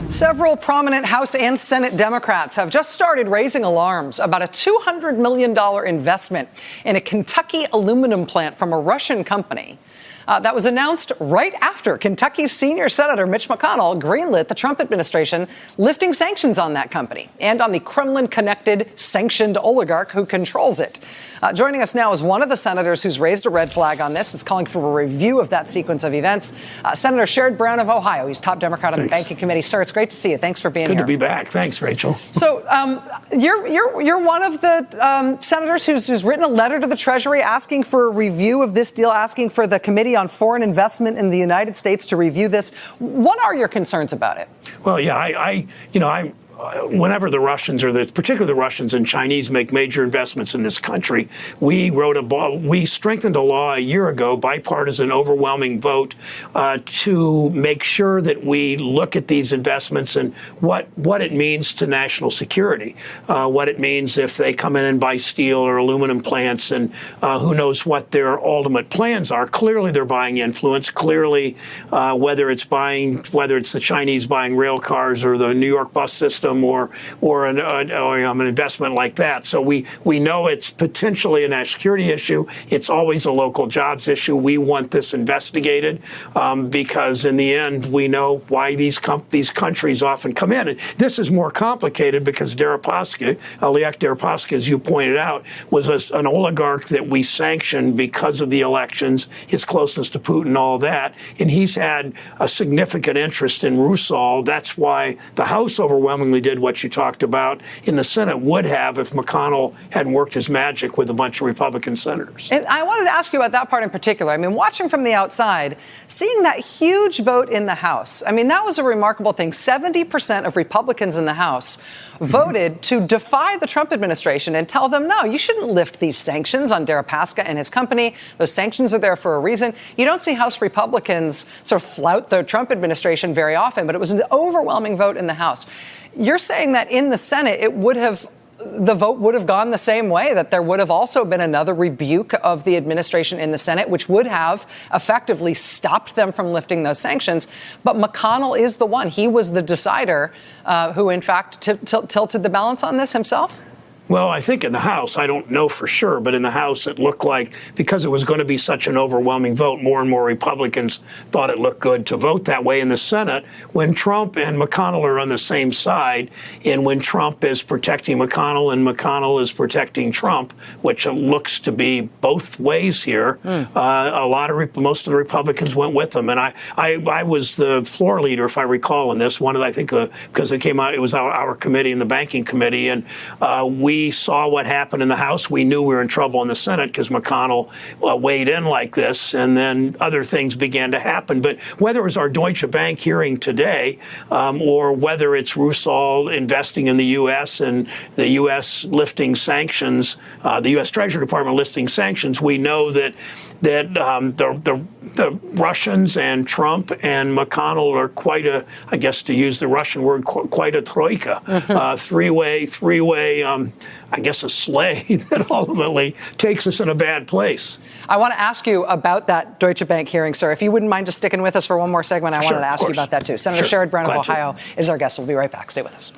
Several prominent House and Senate Democrats have just started raising alarms about a $200 million investment in a Kentucky aluminum plant from a Russian company. That was announced right after Kentucky's senior Senator Mitch McConnell greenlit the Trump administration lifting sanctions on that company and on the Kremlin-connected sanctioned oligarch who controls it. Joining us now is one of the senators who's raised a red flag on this. Is calling for a review of that sequence of events. Senator Sherrod Brown of Ohio. He's top Democrat on the Banking Committee. Sir, it's great to see you. Thanks for being here. Good to be back. Thanks, Rachel. So you're one of the senators who's written a letter to the Treasury asking for a review of this deal, asking for the Committee on Foreign Investment in the United States to review this. What are your concerns about it? Well, yeah, whenever the Russians, particularly the Russians and Chinese, make major investments in this country, we strengthened a law a year ago, bipartisan, overwhelming vote, to make sure that we look at these investments and what it means to national security, what it means if they come in and buy steel or aluminum plants, and who knows what their ultimate plans are. Clearly, they're buying influence. Clearly, whether it's the Chinese buying rail cars or the New York bus system, or an investment like that. So we know it's potentially a national security issue. It's always a local jobs issue. We want this investigated because in the end, we know why these countries often come in. And this is more complicated because Deripaska, Oleg Deripaska, as you pointed out, was an oligarch that we sanctioned because of the elections, his closeness to Putin, all that. And he's had a significant interest in Rusal. That's why the House overwhelmingly did what you talked about. In the Senate would have if McConnell hadn't worked his magic with a bunch of Republican senators. And I wanted to ask you about that part in particular. I mean, watching from the outside, seeing that huge vote in the House, I mean, that was a remarkable thing. 70% of Republicans in the House voted to defy the Trump administration and tell them, no, you shouldn't lift these sanctions on Deripaska and his company. Those sanctions are there for a reason. You don't see House Republicans sort of flout the Trump administration very often, but it was an overwhelming vote in the House. You're saying that in the Senate, the vote would have gone the same way, that there would have also been another rebuke of the administration in the Senate, which would have effectively stopped them from lifting those sanctions. But McConnell is the one. He was the decider who, in fact, tilted the balance on this himself. Well, I think in the House, I don't know for sure, but in the House, it looked like, because it was going to be such an overwhelming vote, more and more Republicans thought it looked good to vote that way. In the Senate, when Trump and McConnell are on the same side, and when Trump is protecting McConnell and McConnell is protecting Trump, which looks to be both ways here, most of the Republicans went with them. And I was the floor leader, if I recall, in this one, I think, because it came out, it was our committee and the Banking Committee, and we saw what happened in the House. We knew we were in trouble in the Senate because McConnell weighed in like this, and then other things began to happen. But whether it was our Deutsche Bank hearing today or whether it's Rusal investing in the U.S. and the U.S. lifting sanctions, the U.S. Treasury Department lifting sanctions, we know that the Russians and Trump and McConnell are quite a, I guess to use the Russian word, quite a troika, three-way, I guess a sleigh that ultimately takes us in a bad place. I want to ask you about that Deutsche Bank hearing, sir. If you wouldn't mind just sticking with us for one more segment, I wanted to ask you about that too. Senator Sherrod Brown of Ohio is our guest. We'll be right back. Stay with us.